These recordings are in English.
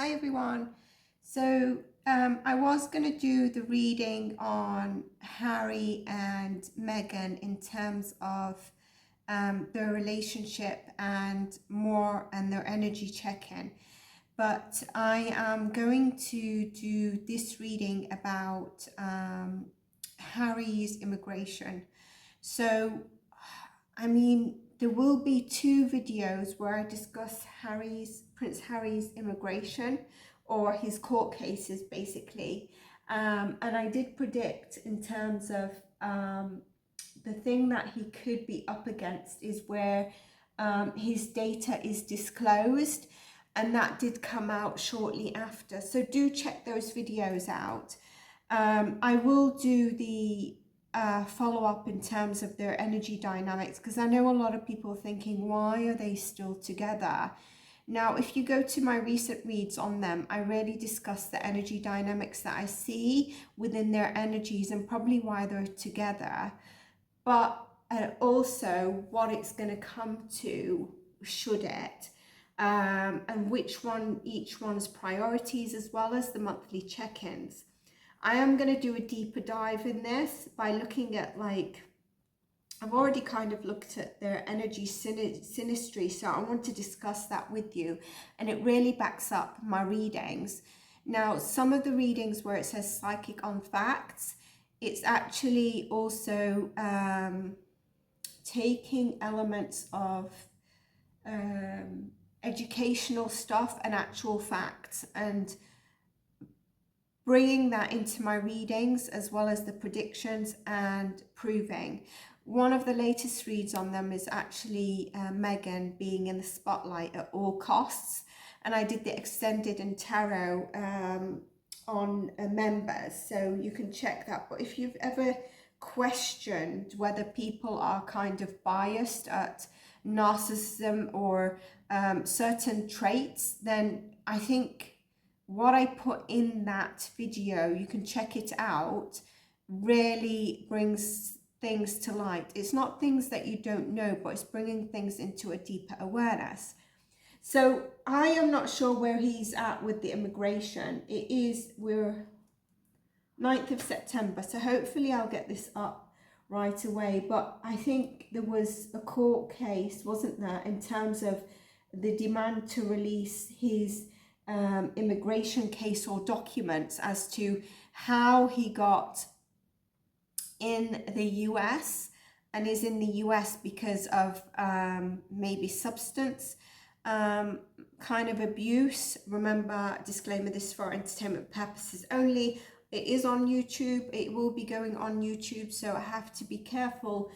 Hi everyone. So I was going to do the reading on Harry and Meghan in terms of their relationship and their energy check-in. But I am going to do this reading about Harry's immigration. So, I mean, there will be two videos where I discuss Prince Harry's immigration or his court cases basically. And I did predict in terms of the thing that he could be up against is where his data is disclosed, and that did come out shortly after. So do check those videos out. I will do the follow up in terms of their energy dynamics, because I know a lot of people are thinking, why are they still together? Now, if you go to my recent reads on them, I really discuss the energy dynamics that I see within their energies and probably why they're together, but also what it's going to come to, should it, and which one, each one's priorities, as well as the monthly check-ins. I am going to do a deeper dive in this by looking at, like, I've already kind of looked at their energy synastry, so I want to discuss that with you, and it really backs up my readings. Now, some of the readings where it says psychic on facts, it's actually also taking elements of educational stuff and actual facts and bringing that into my readings, as well as the predictions and proving. One of the latest reads on them is actually Meghan being in the spotlight at all costs, and I did the extended and tarot on members, so you can check that. But if you've ever questioned whether people are kind of biased at narcissism or certain traits, then I think what I put in that video, you can check it out, really brings things to light. It's not things that you don't know, but it's bringing things into a deeper awareness. So I am not sure where he's at with the immigration. We're 9th of September, so hopefully I'll get this up right away. But I think there was a court case, wasn't there, in terms of the demand to release his immigration case or documents as to how he got in the US and is in the US because of maybe substance kind of abuse. Remember, disclaimer, this is for entertainment purposes only. It is on YouTube. It will be going on YouTube, so I have to be careful.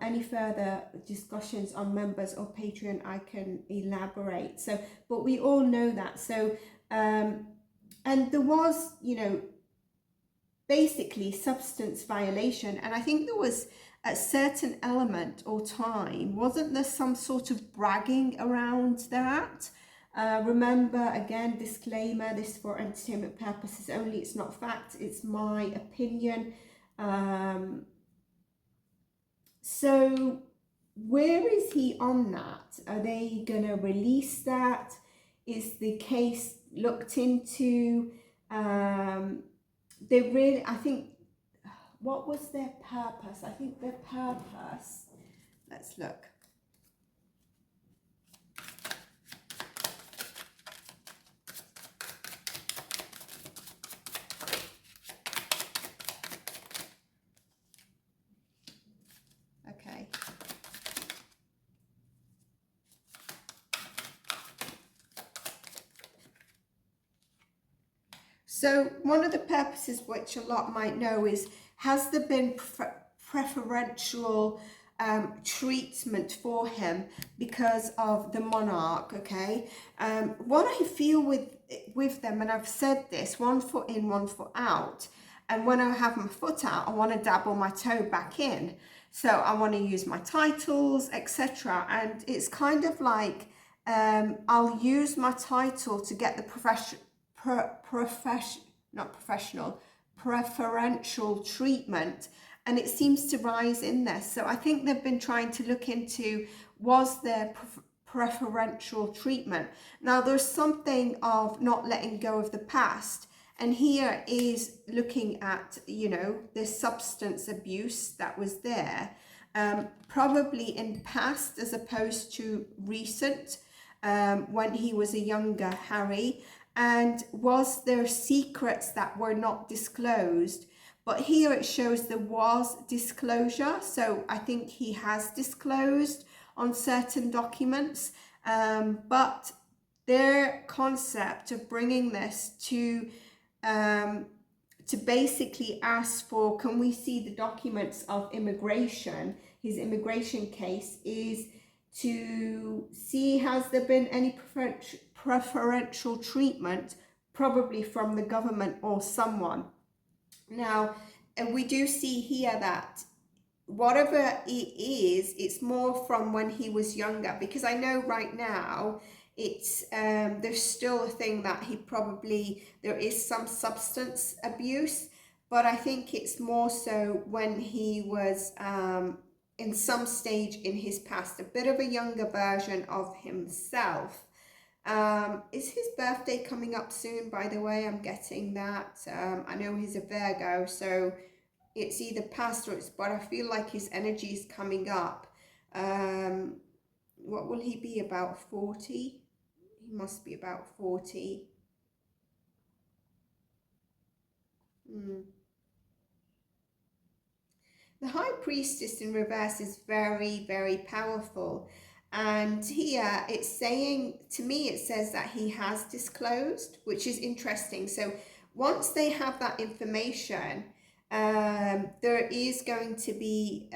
Any further discussions on members or Patreon, I can elaborate. So, but we all know that. So, and there was, basically substance violation, and I think there was a certain element or time, wasn't there some sort of bragging around that? Remember, again, disclaimer, this for entertainment purposes only. It's not fact, it's my opinion. So where is he on that? Are they going to release that? Is the case looked into? They really, I think, what was their purpose? I think their purpose, let's look. Okay. So one of the purposes, which a lot might know, is has there been preferential treatment for him because of the monarch? Okay. What I feel with them, and I've said this, 1 foot in, 1 foot out, and when I have my foot out, I want to dabble my toe back in. So I want to use my titles, etc. And it's kind of like I'll use my title to get the preferential treatment, and it seems to rise in this. So I think they've been trying to look into, was there preferential treatment. Now, there's something of not letting go of the past. And here is looking at, you know, the substance abuse that was there, probably in past as opposed to recent, when he was a younger Harry. And was there secrets that were not disclosed? But here it shows there was disclosure. So I think he has disclosed on certain documents. But their concept of bringing this to basically ask for, can we see the documents of immigration, his immigration case, is to see has there been any preferential treatment, probably from the government or someone. Now, and we do see here that whatever it is, it's more from when he was younger, because I know right now it's there's still a thing that he probably, there is some substance abuse, but I think it's more so when he was in some stage in his past, a bit of a younger version of himself. Is his birthday coming up soon, by the way? I'm getting that. I know he's a Virgo, so it's either past or it's, but I feel like his energy is coming up. What will he be, about 40? He must be about 40. The High Priestess in reverse is very, very powerful. And here it's saying, to me, it says that he has disclosed, which is interesting. So once they have that information, there is going to be,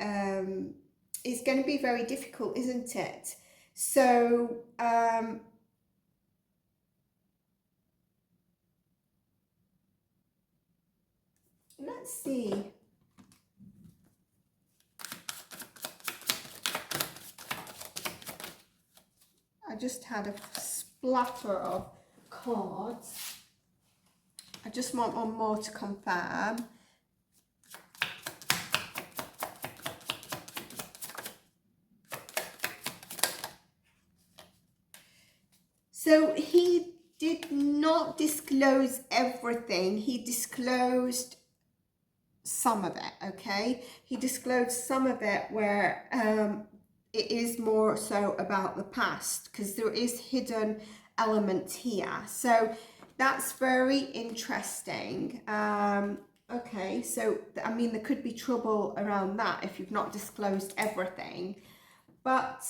it's going to be very difficult, isn't it? So, let's see. I just had a splatter of cards. I just want one more to confirm. So he did not disclose everything. He disclosed some of it, okay? He disclosed some of it where it is more so about the past, because there is hidden elements here. So that's very interesting. Okay, so I mean, there could be trouble around that if you've not disclosed everything. But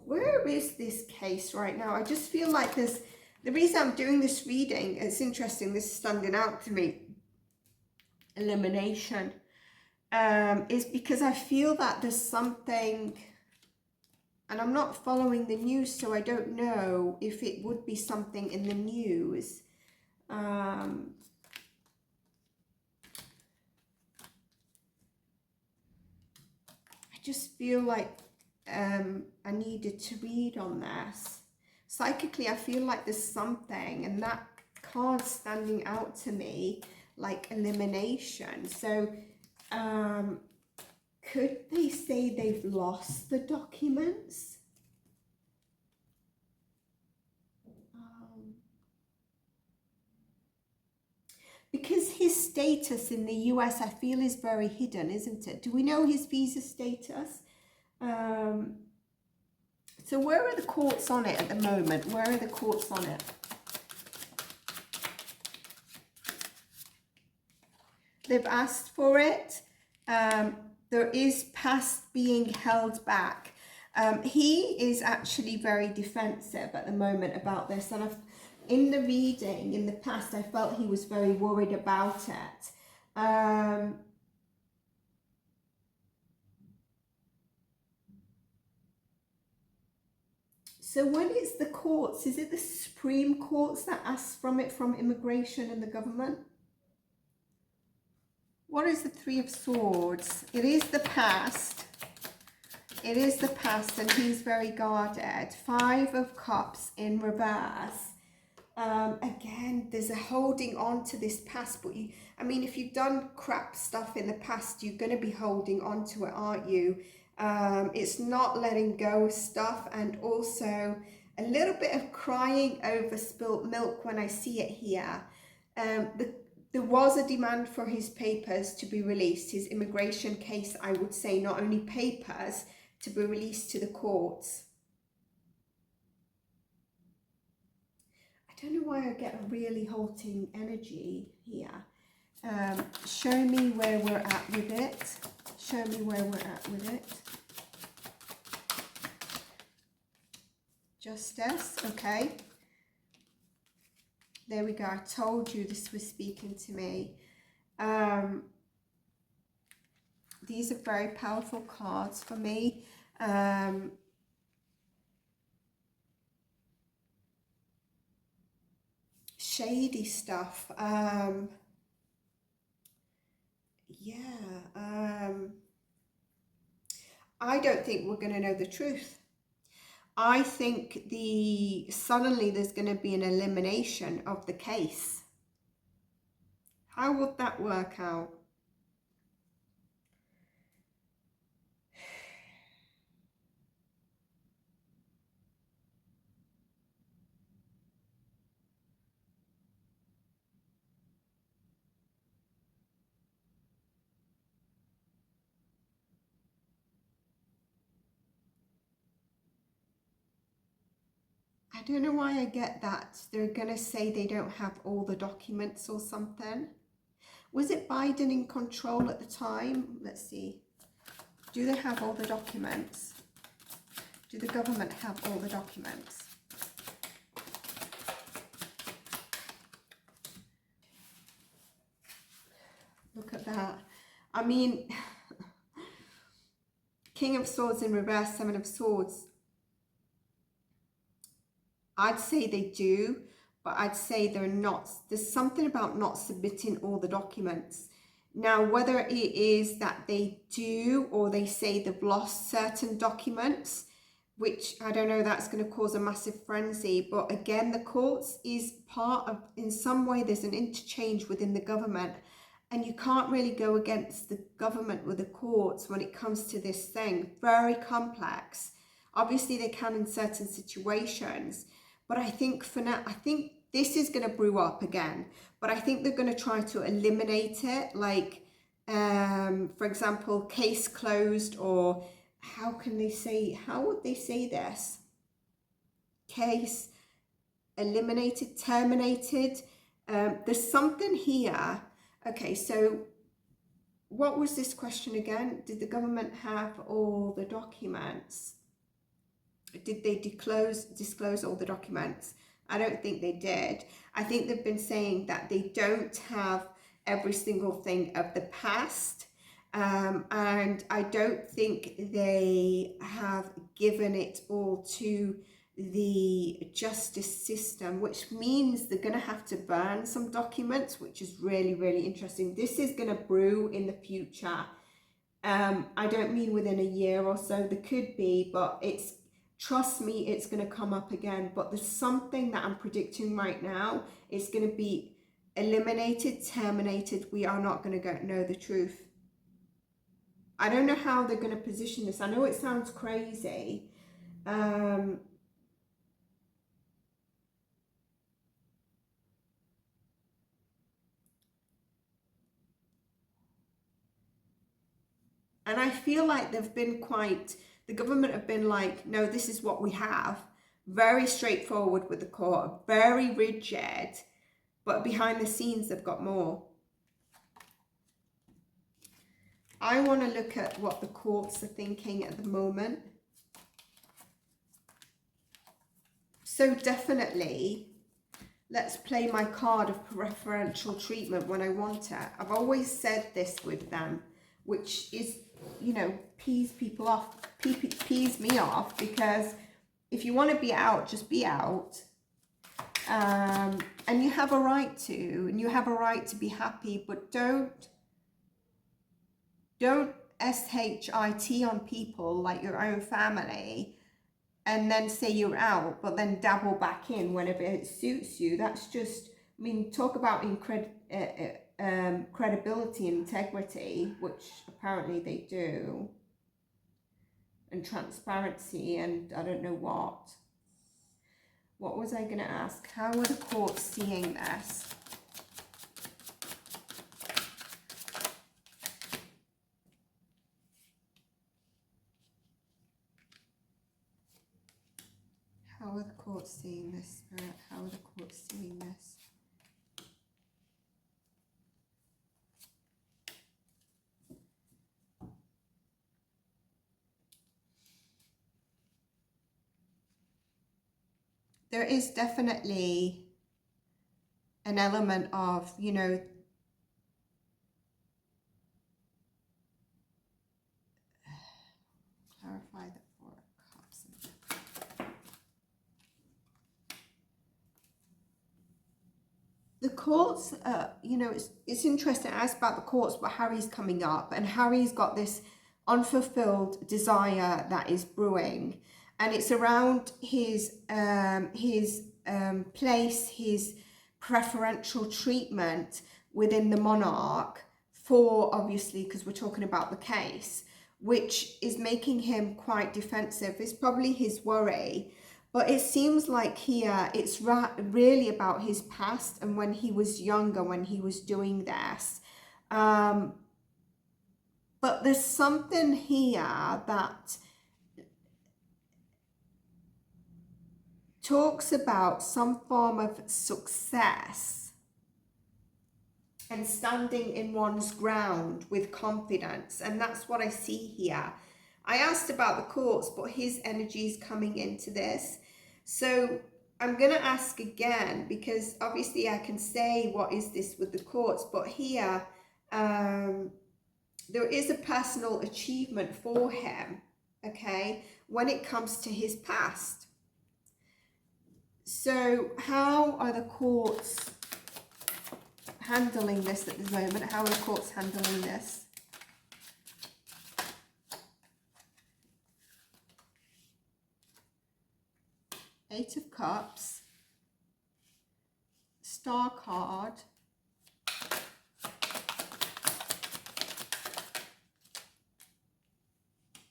where is this case right now? I just feel like there's, the reason I'm doing this reading, it's interesting, this is standing out to me, elimination, is because I feel that there's something, and I'm not following the news, so I don't know if it would be something in the news. I just feel like I needed to read on this. Psychically, I feel like there's something, and that card standing out to me like elimination. So could they say they've lost the documents? Because his status in the US, I feel, is very hidden, isn't it? Do we know his visa status? So where are the courts on it at the moment? Where are the courts on it? They've asked for it. There is past being held back. He is actually very defensive at the moment about this, and in the reading in the past, I felt he was very worried about it. So when it's the courts, is it the Supreme Courts that ask from immigration and the government? What is the Three of Swords? It is the past. It is the past, and he's very guarded. Five of Cups in reverse. Again, there's a holding on to this past, but I mean, if you've done crap stuff in the past, you're going to be holding on to it, aren't you? It's not letting go of stuff, and also a little bit of crying over spilt milk when I see it here. There was a demand for his papers to be released, his immigration case, I would say, not only papers, to be released to the courts. I don't know why I get a really halting energy here. Show me where we're at with it. Show me where we're at with it. Justice, okay. There we go. I told you this was speaking to me. These are very powerful cards for me. Shady stuff. I don't think we're going to know the truth. I think suddenly there's going to be an elimination of the case. How would that work out? I don't know why I get that. They're going to say they don't have all the documents or something. Was it Biden in control at the time? Let's see. Do they have all the documents? Do the government have all the documents? Look at that. I mean, King of Swords in reverse, Seven of Swords. I'd say they do, but I'd say they're not. There's something about not submitting all the documents. Now, whether it is that they do or they say they've lost certain documents, which I don't know, that's going to cause a massive frenzy. But again, the courts is part of, in some way, there's an interchange within the government. And you can't really go against the government with the courts when it comes to this thing. Very complex. Obviously, they can in certain situations. But I think for now, I think this is going to brew up again. But I think they're going to try to eliminate it. Like, for example, case closed, or how can they say, how would they say this? Case eliminated, terminated. There's something here. Okay, so what was this question again? Did the government have all the documents? Did they disclose all the documents? I don't think they did. I think they've been saying that they don't have every single thing of the past. And I don't think they have given it all to the justice system, which means they're going to have to burn some documents, which is really, really interesting. This is going to brew in the future. I don't mean within a year or so. There could be, but trust me, it's going to come up again. But there's something that I'm predicting right now. It's going to be eliminated, terminated. We are not going to know the truth. I don't know how they're going to position this. I know it sounds crazy. And I feel like they've been the government have been like, no, this is what we have. Very straightforward with the court, very rigid, but behind the scenes they've got more. I want to look at what the courts are thinking at the moment. So definitely, let's play my card of preferential treatment when I want it. I've always said this with them, which is, you know, pees people off, pees me off, because if you want to be out, just be out. And you have a right to, and you have a right to be happy, but don't shit on people like your own family and then say you're out, but then dabble back in whenever it suits you. That's just, I mean, talk about credibility and integrity, which apparently they do. and transparency and I don't know what. What was I going to ask? How are the courts seeing this? How are the courts seeing this, Spirit? How are the courts seeing this? There is definitely an element of, you know, clarify the Four of Cups. The courts, you know, it's interesting. I asked about the courts, but Harry's coming up, and Harry's got this unfulfilled desire that is brewing, and it's around his place, his preferential treatment within the monarch for, obviously, because we're talking about the case, which is making him quite defensive. It's probably his worry. But it seems like here it's really about his past and when he was younger, when he was doing this. But there's something here that talks about some form of success and standing in one's ground with confidence. And that's what I see here. I asked about the courts, but his energy is coming into this. So I'm going to ask again, because obviously I can say, what is this with the courts? But here, there is a personal achievement for him, okay, when it comes to his past. So how are the courts handling this at this moment? How are the courts handling this? Eight of Cups, Star card,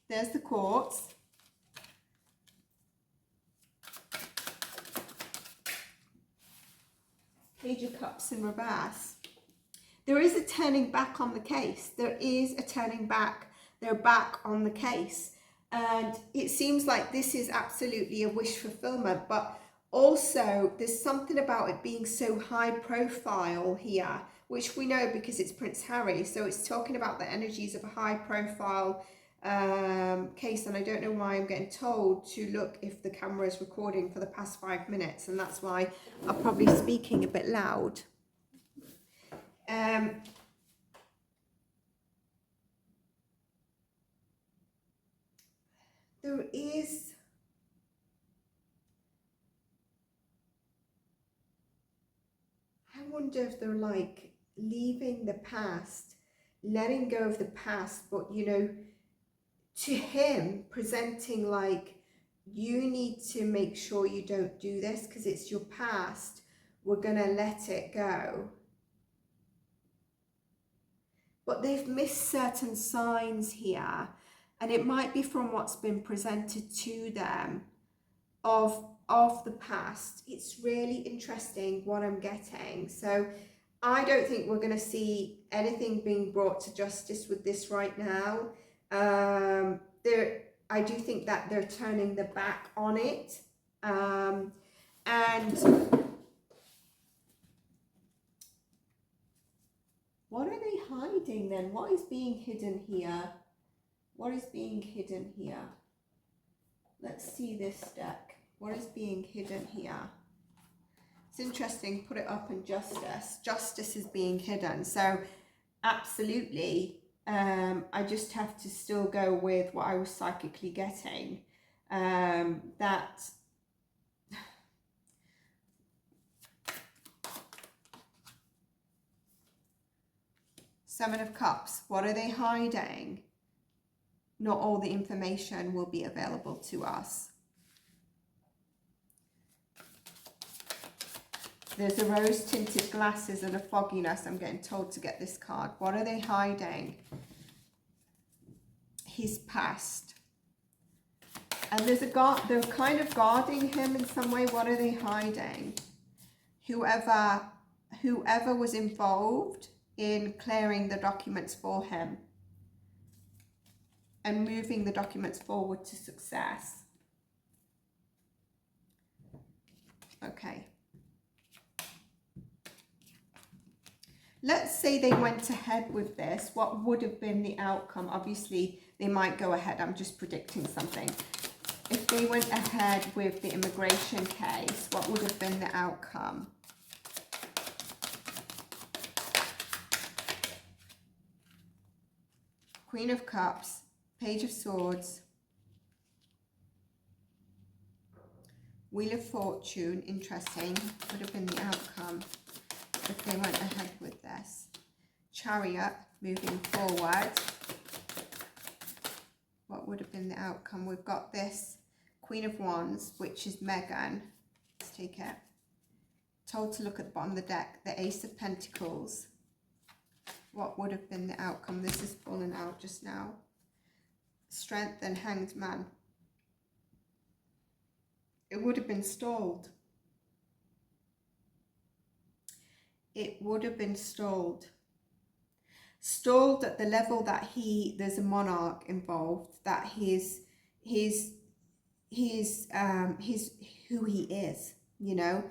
there's the courts, Page of Cups in reverse. There is a turning back on the case. There is a turning back. They're back on the case. And it seems like this is absolutely a wish fulfillment, but also there's something about it being so high profile here, which we know because it's Prince Harry. So it's talking about the energies of a high profile case. And I don't know why I'm getting told to look if the camera is recording for the past 5 minutes. And that's why I'm probably speaking a bit loud. There is, I wonder if they're like leaving the past, letting go of the past, but you know, to him presenting like, you need to make sure you don't do this because it's your past. We're gonna let it go. But they've missed certain signs here, and it might be from what's been presented to them of the past. It's really interesting what I'm getting. So I don't think we're going to see anything being brought to justice with this right now. I do think that they're turning their back on it. And what are they hiding then? What is being hidden here? What is being hidden here? Let's see this deck. What is being hidden here? It's interesting. Put it up in justice. Justice is being hidden. So absolutely, I just have to still go with what I was psychically getting. That Seven of Cups. What are they hiding? Not all the information will be available to us. There's a rose-tinted glasses and a fogginess. I'm getting told to get this card. What are they hiding? His past. And there's a guard, they're kind of guarding him in some way. What are they hiding? Whoever was involved in clearing the documents for him and moving the documents forward to success. Okay. Let's say they went ahead with this. What would have been the outcome? Obviously, they might go ahead. I'm just predicting something. If they went ahead with the immigration case, what would have been the outcome? Queen of Cups, Page of Swords, Wheel of Fortune, interesting, would have been the outcome if they went ahead with this. Chariot, moving forward. What would have been the outcome? We've got this Queen of Wands, which is Meghan. Let's take it. Told to look at the bottom of the deck. The Ace of Pentacles. What would have been the outcome? This is fallen out just now. Strength and Hanged Man. It would have been stalled. It would have been stalled. Stalled at the level that there's a monarch involved, that he's who he is, you know.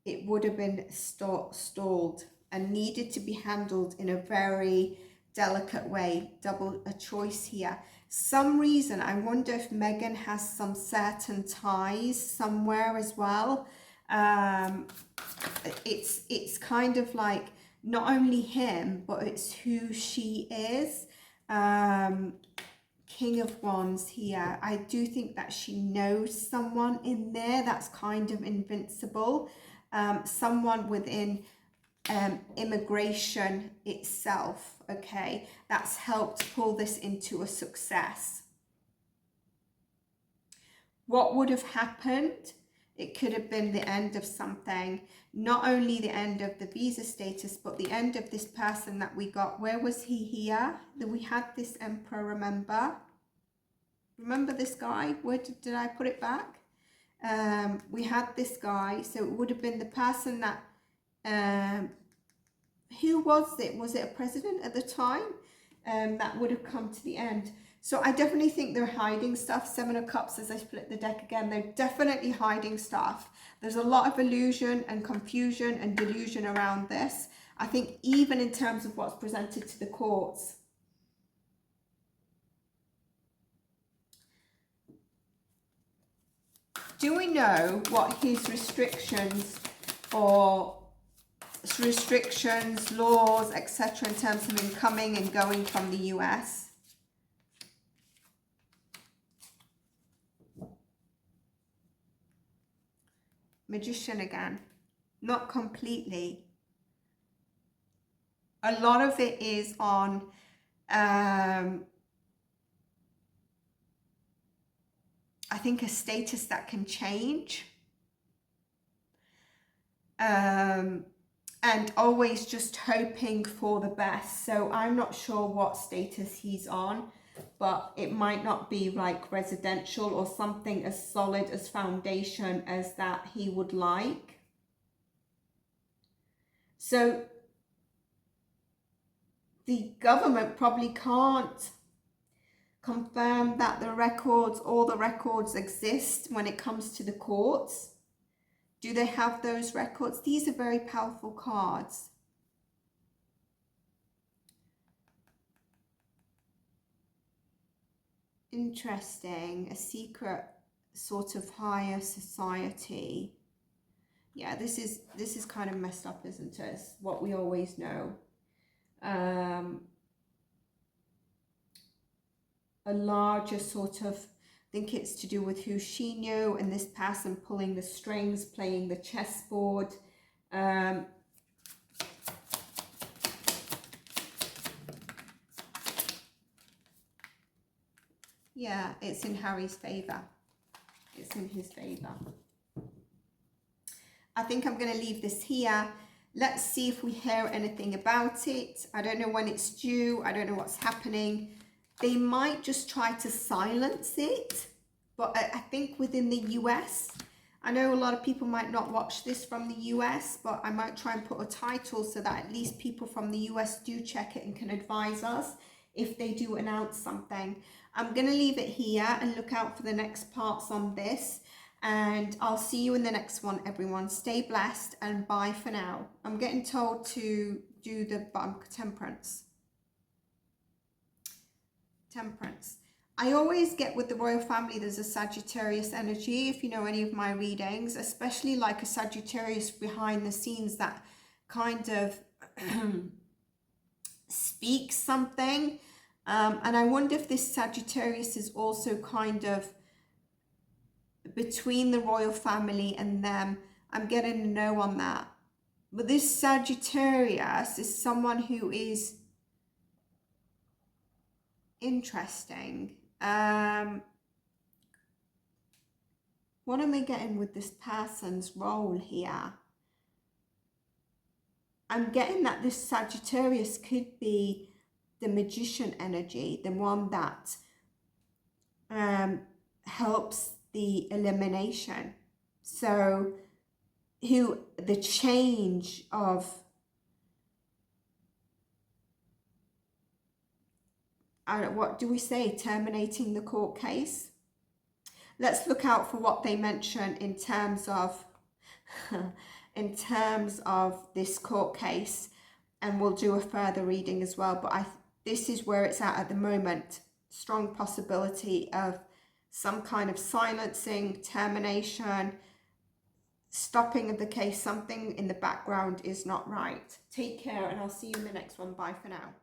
It would have been stalled and needed to be handled in a very delicate way. Double a choice here. Some reason, I wonder if Meghan has some certain ties somewhere as well. It's kind of like not only him, but it's who she is. King of Wands here. I do think that she knows someone in there that's kind of invincible. Someone within immigration itself, okay, that's helped pull this into a success. What would have happened? It could have been the end of something, not only the end of the visa status, but the end of this person that we got. Where was he here? That we had this emperor, remember? Remember this guy? Where did I put it back? We had this guy, so it would have been the person that, who was it? Was it a president at the time? That would have come to the end. So I definitely think they're hiding stuff. Seven of Cups, as I split the deck again, they're definitely hiding stuff. There's a lot of illusion and confusion and delusion around this. I think even in terms of what's presented to the courts. Do we know what his restrictions or laws, etc., in terms of him coming and going from the US? Magician again. Not completely. A lot of it is on I think a status that can change. And always just hoping for the best. So I'm not sure what status he's on, but it might not be like residential or something as solid as foundation as that he would like. So the government probably can't confirm that all the records exist when it comes to the courts. Do they have those records? These are very powerful cards. Interesting. A secret sort of higher society. Yeah, this is kind of messed up, isn't it? It's what we always know. A larger sort of, I think it's to do with who she knew and this person pulling the strings, playing the chessboard. Yeah, it's in Harry's favour. It's in his favour. I think I'm going to leave this here. Let's see if we hear anything about it. I don't know when it's due. I don't know what's happening. They might just try to silence it, but I think within the US, I know a lot of people might not watch this from the US, but I might try and put a title so that at least people from the US do check it and can advise us if they do announce something. I'm going to leave it here and look out for the next parts on this. And I'll see you in the next one, everyone. Stay blessed and bye for now. I'm getting told to do the temperance. Temperance. I always get with the royal family, there's a Sagittarius energy, if you know any of my readings, especially like a Sagittarius behind the scenes that kind of speaks something. And I wonder if this Sagittarius is also kind of between the royal family and them. I'm getting a no on that. But this Sagittarius is someone who is interesting. What am I getting with this person's role here? I'm getting that this Sagittarius could be the magician energy, the one that helps the elimination. So the change of what do we say, terminating the court case. Let's look out for what they mention in terms of this court case, and we'll do a further reading as well. But this is where it's at the moment. Strong possibility of some kind of silencing, termination, stopping of the case. Something in the background is not right. Take care, and I'll see you in the next one. Bye for now.